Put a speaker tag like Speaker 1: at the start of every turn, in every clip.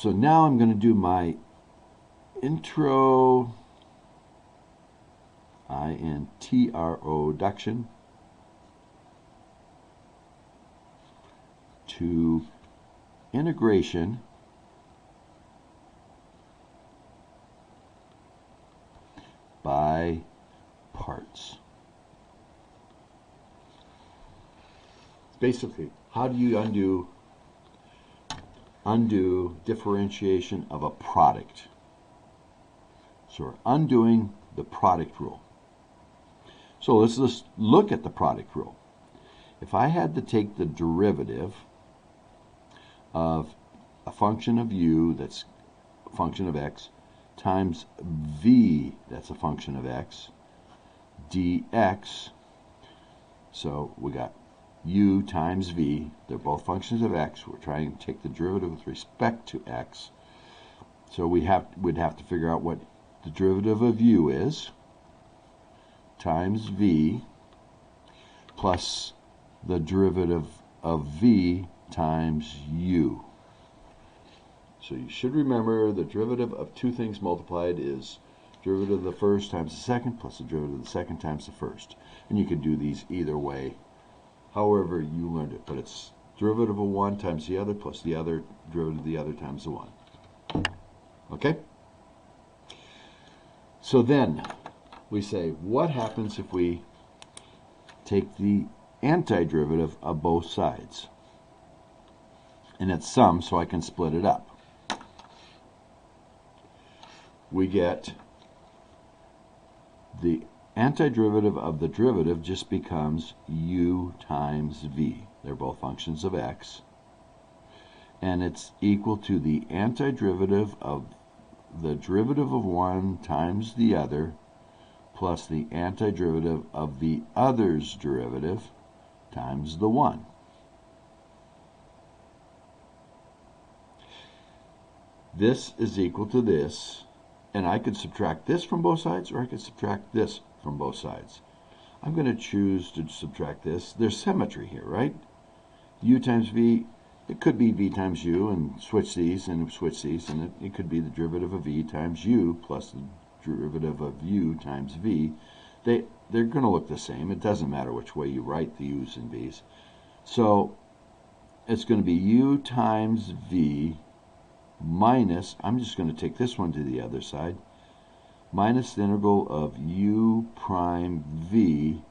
Speaker 1: So now I'm going to do my introduction to integration by parts. Basically, how do you undo differentiation of a product? So we're undoing the product rule. So let's just look at the product rule. If I had to take the derivative of a function of u, that's a function of x, times v, that's a function of x, dx, so we got u times v, they're both functions of x, we're trying to take the derivative with respect to x, so we'd have to figure out what the derivative of u is, times v, plus the derivative of v times u. So you should remember the derivative of two things multiplied is derivative of the first times the second plus the derivative of the second times the first. And you can do these either way, however you learned it. But it's derivative of one times the other plus the other derivative of the other times the one. Okay? So then we say, what happens if we take the antiderivative of both sides? And it's sum, so I can split it up. We get the antiderivative of the derivative just becomes u times v. They're both functions of x. And it's equal to the antiderivative of the derivative of one times the other plus the antiderivative of the other's derivative times the one. This is equal to this, and I could subtract this from both sides, or I could subtract this from both sides. I'm going to choose to subtract this. There's symmetry here, right? U times v, it could be v times u, and switch these, and it could be the derivative of v times u plus the derivative of u times v. They're going to look the same. It doesn't matter which way you write the u's and v's. So it's going to be u times v minus, I'm just going to take this one to the other side, minus the integral of u prime v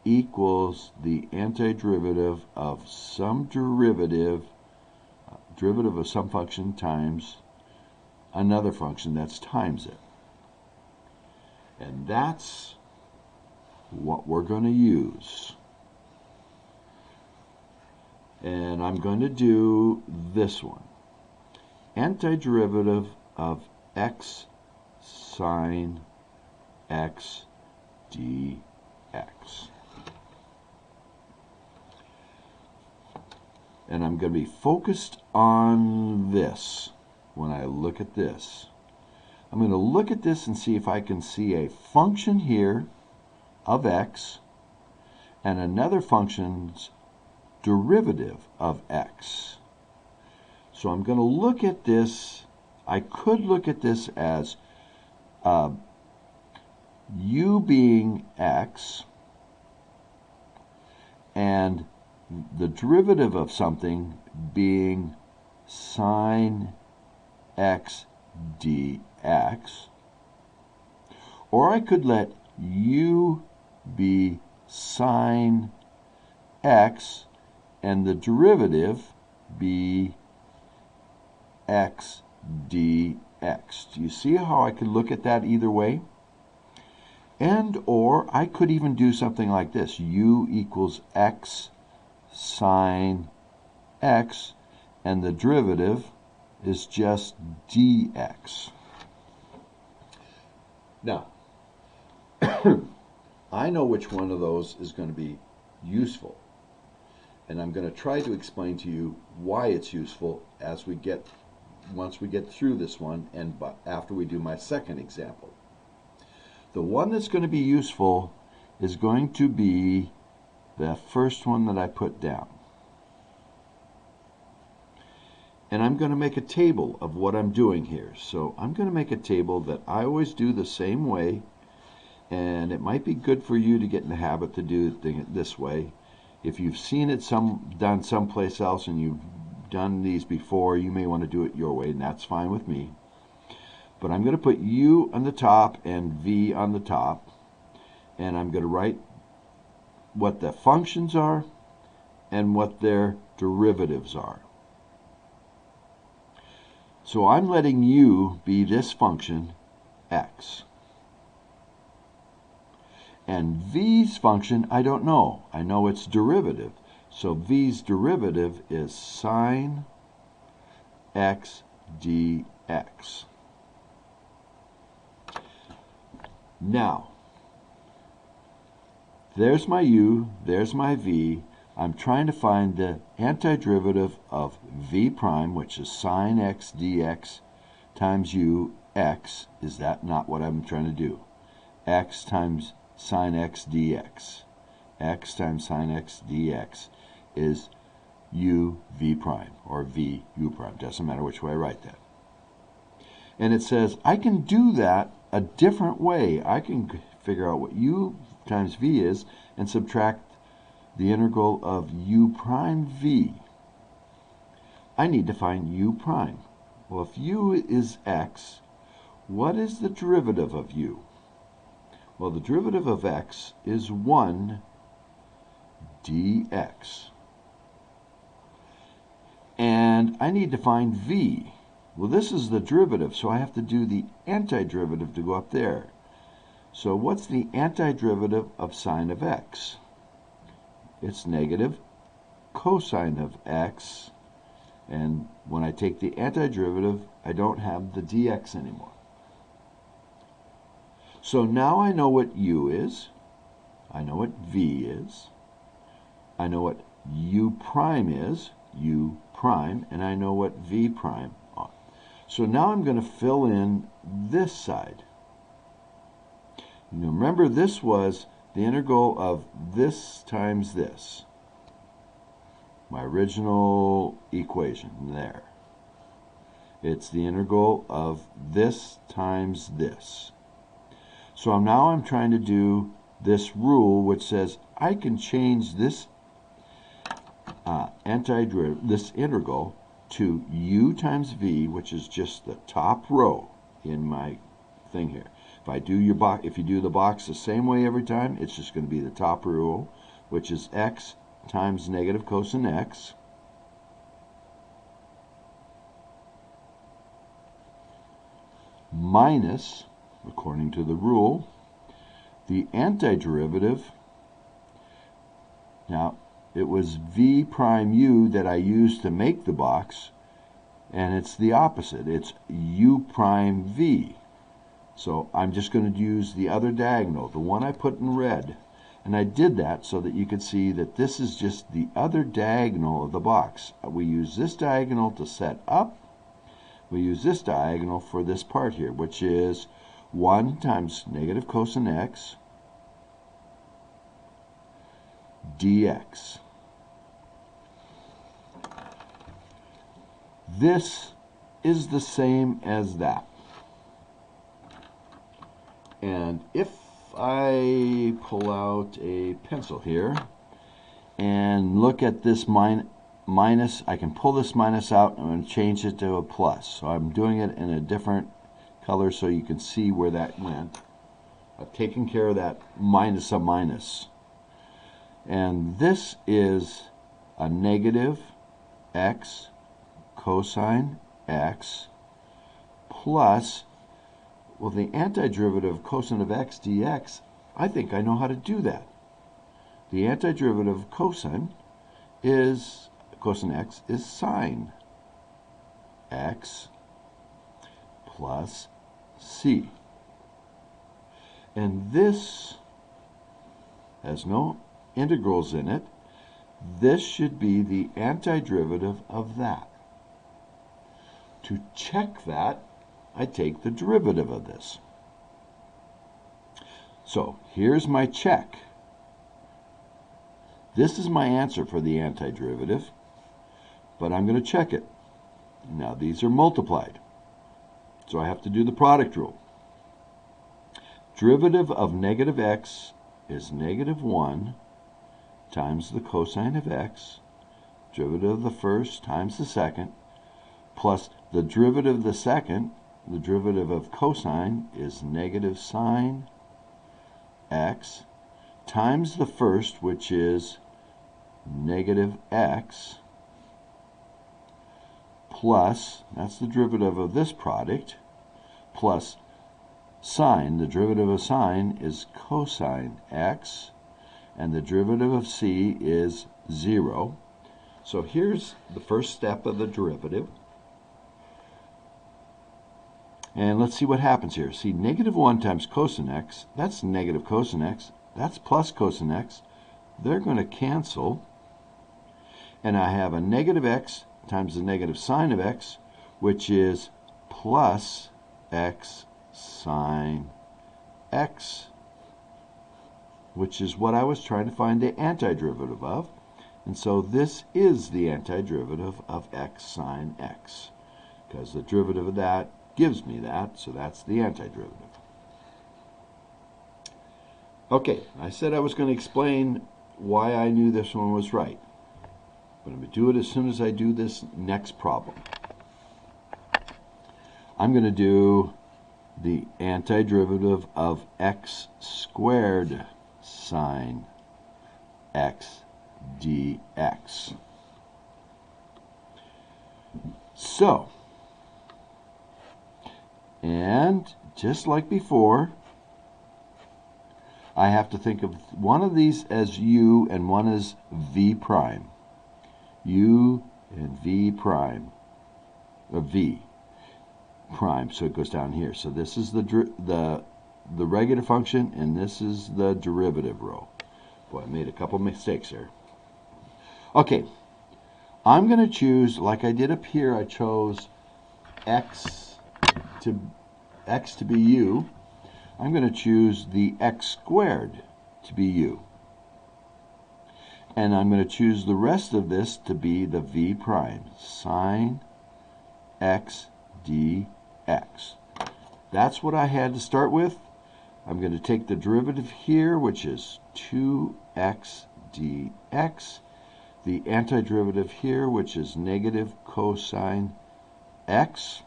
Speaker 1: equals the antiderivative of some derivative of some function times another function that's times it. And that's what we're going to use. And I'm going to do this one. Antiderivative of x sine x dx. And I'm going to be focused on this when I look at this. I'm going to look at this and see if I can see a function here of x and another function's derivative of x. So I'm going to look at this, I could look at this as u being x and the derivative of something being sine x dx, or I could let u be sine x and the derivative be x dx. Do you see how I could look at that either way? And or I could even do something like this. U equals x sine x, and the derivative is just dx. Now, I know which one of those is going to be useful. And I'm going to try to explain to you why it's useful once we get through this one and after we do my second example. The one that's going to be useful is going to be the first one that I put down. And I'm going to make a table of what I'm doing here. So I'm going to make a table that I always do the same way, and it might be good for you to get in the habit to do it this way. If you've seen it done someplace else and you've done these before, you may want to do it your way, and that's fine with me. But I'm going to put U on the top and V on the top, and I'm going to write what the functions are and what their derivatives are. So I'm letting U be this function, x. And V's function, I don't know. I know its derivative. So V's derivative is sine x dx. Now, there's my U, there's my V. I'm trying to find the antiderivative of V prime, which is sine x dx times U, x. Is that not what I'm trying to do? X times sine x dx. X times sine x dx is U V prime, or V U prime. Doesn't matter which way I write that. And it says I can do that a different way. I can figure out what U times V is and subtract the integral of U prime V. I need to find U prime. Well, if U is x, what is the derivative of U? Well, the derivative of x is 1 dx. And I need to find V. Well, this is the derivative, so I have to do the antiderivative to go up there. So what's the antiderivative of sine of x? It's negative cosine of x. And when I take the antiderivative, I don't have the dx anymore. So now I know what U is. I know what V is. I know what U prime is, U prime, and I know what V prime are. So now I'm going to fill in this side. Now remember, this was the integral of this times this. My original equation there. It's the integral of this times this. So now I'm trying to do this rule which says I can change this this integral to U times V, which is just the top row in my thing here. If you do the box the same way every time, it's just going to be the top rule, which is x times negative cosine x minus, according to the rule, the antiderivative. Now, it was V prime U that I used to make the box, and it's the opposite. It's U prime V. So I'm just going to use the other diagonal, the one I put in red. And I did that so that you could see that this is just the other diagonal of the box. We use this diagonal to set up. We use this diagonal for this part here, which is 1 times negative cosine x dx. This is the same as that. And if I pull out a pencil here and look at this minus, I can pull this minus out and change it to a plus. So I'm doing it in a different color so you can see where that went. I've taken care of that minus a minus. And this is a negative x cosine x plus, well, the antiderivative of cosine of x dx, I think I know how to do that. The antiderivative of cosine x is sine x plus c. And this has no integrals in it. This should be the antiderivative of that. To check that, I take the derivative of this. So here's my check. This is my answer for the antiderivative, but I'm going to check it. Now these are multiplied, so I have to do the product rule. Derivative of negative x is negative 1 times the cosine of x, derivative of the first times the second, plus the derivative of the second, the derivative of cosine is negative sine x, times the first, which is negative x, plus, that's the derivative of this product, plus sine, the derivative of sine is cosine x, and the derivative of c is 0. So here's the first step of the derivative. And let's see what happens here. See, negative 1 times cosine x, that's negative cosine x, that's plus cosine x. They're going to cancel. And I have a negative x times the negative sine of x, which is plus x sine x, which is what I was trying to find the antiderivative of. And so this is the antiderivative of x sine x, because the derivative of that gives me that, so that's the antiderivative. Okay, I said I was going to explain why I knew this one was right. But I'm going to do it as soon as I do this next problem. I'm going to do the antiderivative of x squared sine x dx. So, and just like before, I have to think of one of these as u and one as v prime. U and v prime, or v prime, so it goes down here. So this is the regular function, and this is the derivative row. Boy, I made a couple mistakes there. Okay, I'm going to choose, like I did up here, I chose x to be u. I'm going to choose the x squared to be u. And I'm going to choose the rest of this to be the v prime, sine x dx. That's what I had to start with. I'm going to take the derivative here, which is 2x dx, the antiderivative here, which is negative cosine x,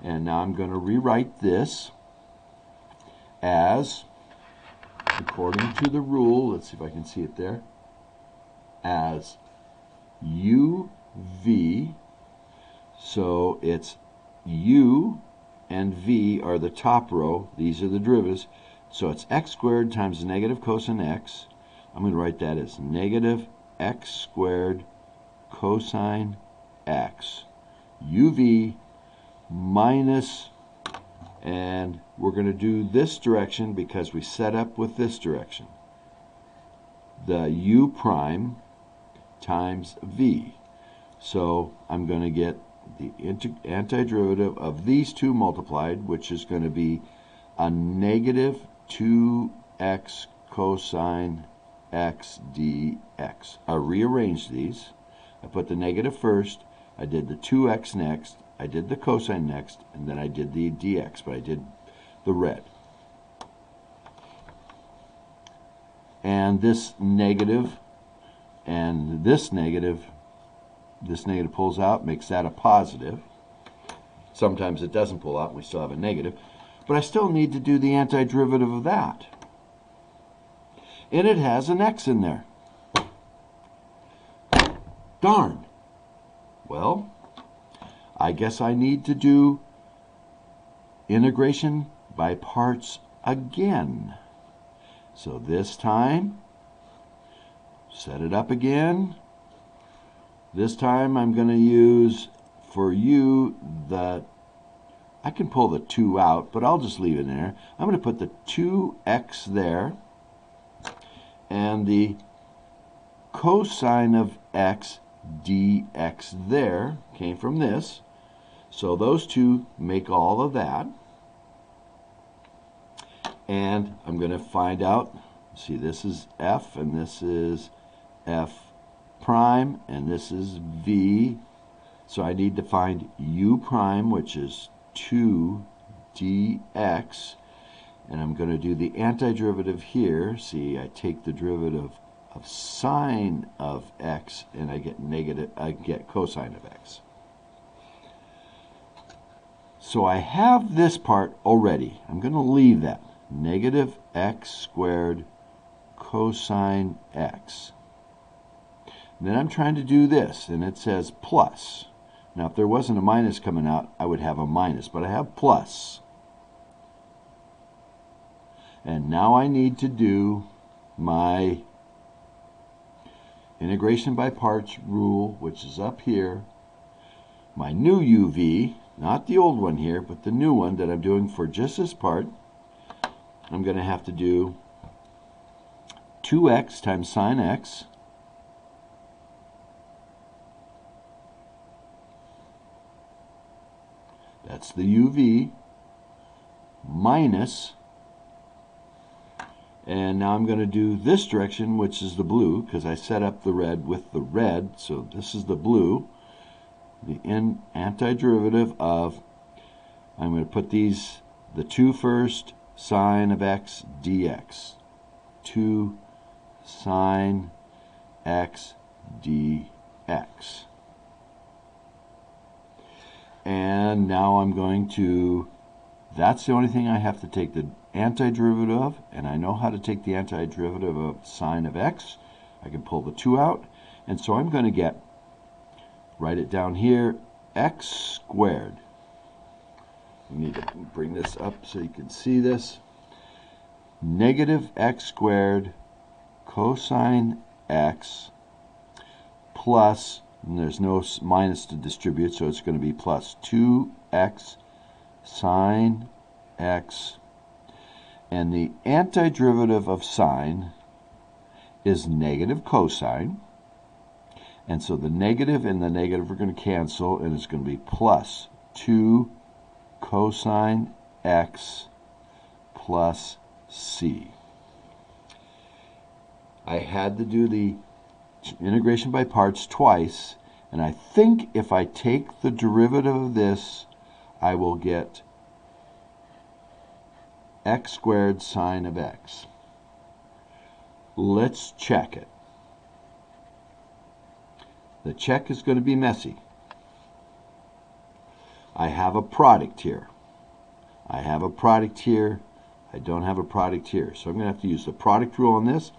Speaker 1: and now I'm going to rewrite this as, according to the rule, let's see if I can see it there, as uv, so it's u and v are the top row, these are the derivatives, so it's x squared times negative cosine x. I'm going to write that as negative x squared cosine x, uv minus, and we're going to do this direction because we set up with this direction, the u prime times v. So I'm going to get the antiderivative of these two multiplied, which is going to be a negative 2x cosine x dx. I rearranged these. I put the negative first, I did the 2x next, I did the cosine next, and then I did the dx, but I did the red. And this negative and this negative pulls out, makes that a positive. Sometimes it doesn't pull out, and we still have a negative. But I still need to do the antiderivative of that. And it has an x in there. Darn. Well, I guess I need to do integration by parts again. So this time, set it up again. This time I'm going to use, for u, I can pull the 2 out, but I'll just leave it in there. I'm going to put the 2x there, and the cosine of x dx there came from this. So those two make all of that. And I'm going to find out, see, this is f, and this is f prime, and this is v. So I need to find u prime, which is 2 dx, and I'm going to do the antiderivative here. See, I take the derivative of sine of x, and I get cosine of x. So I have this part already. I'm going to leave that. Negative x squared cosine x. And then I'm trying to do this, and it says plus. Now, if there wasn't a minus coming out, I would have a minus, but I have plus. And now I need to do my integration by parts rule, which is up here. My new uv, not the old one here, but the new one that I'm doing for just this part. I'm going to have to do 2x times sine x that's the uv minus, and now I'm going to do this direction, which is the blue, because I set up the red with the red, so this is the blue. The antiderivative of, I'm going to put these, the 2 first, sine of x dx. 2 sine x dx. And now I'm going to, that's the only thing I have to take the antiderivative of, and I know how to take the antiderivative of sine of x. I can pull the 2 out, and so I'm going to get, write it down here, x squared. You need to bring this up so you can see this. Negative x squared cosine x plus, and there's no minus to distribute, so it's going to be plus 2x sine x. And the antiderivative of sine is negative cosine. And so the negative and the negative are going to cancel, and it's going to be plus 2 cosine x plus c. I had to do the integration by parts twice, and I think if I take the derivative of this, I will get x squared sine of x. Let's check it. The check is going to be messy. I have a product here. I have a product here. I don't have a product here. So I'm going to have to use the product rule on this,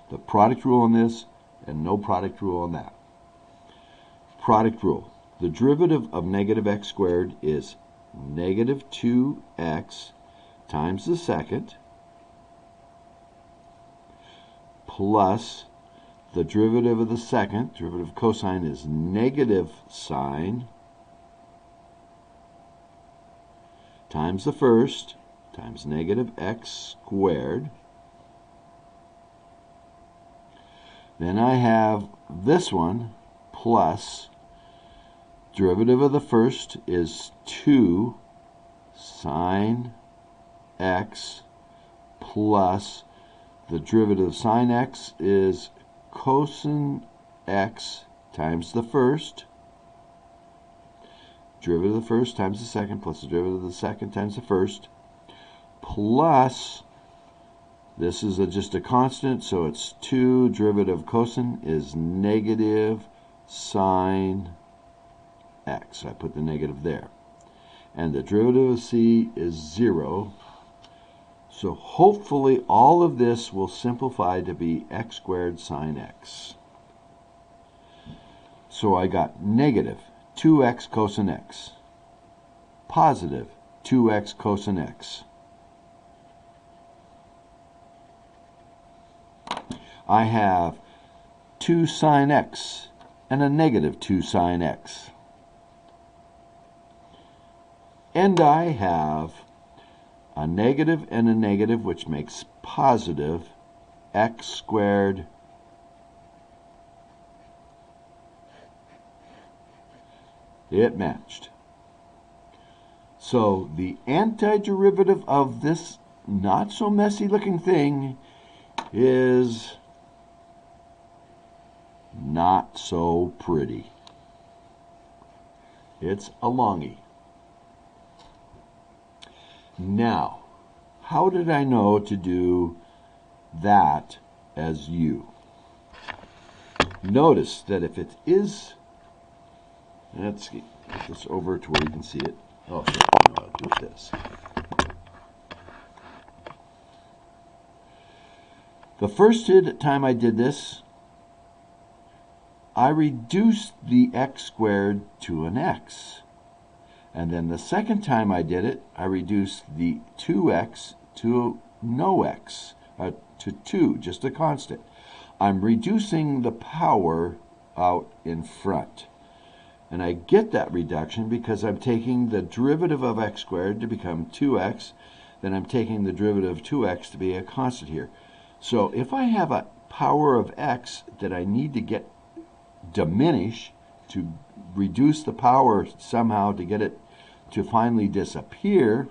Speaker 1: the product rule on this, and no product rule on that. Product rule. The derivative of negative x squared is negative 2x times the second plus the derivative of the second, derivative of cosine is negative sine times the first times negative x squared. Then I have this one plus derivative of the first is 2 sine x plus the derivative of sine x is cosine x times the first, derivative of the first times the second plus the derivative of the second times the first, plus, this is just a constant, so it's 2 derivative of cosine is negative sine x. I put the negative there. And the derivative of c is 0. So hopefully all of this will simplify to be x squared sine x. So I got negative 2x cosine x, positive 2x cosine x. I have 2 sine x and a negative 2 sine x. And I have a negative and a negative, which makes positive x squared it matched. So the antiderivative of this not so messy looking thing is not so pretty. It's a longie. Now, how did I know to do that as u? Notice that if it is, let's get this over to where you can see it. Oh, sure, I'll do this. The first time I did this, I reduced the x squared to an x. And then the second time I did it, I reduced the 2x to no x, to 2, just a constant. I'm reducing the power out in front. And I get that reduction because I'm taking the derivative of x squared to become 2x, then I'm taking the derivative of 2x to be a constant here. So if I have a power of x that I need to get diminish, to reduce the power somehow to get it to finally disappear,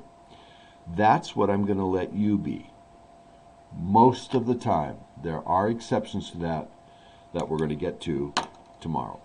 Speaker 1: that's what I'm going to let u be. Most of the time. There are exceptions to that we're going to get to tomorrow.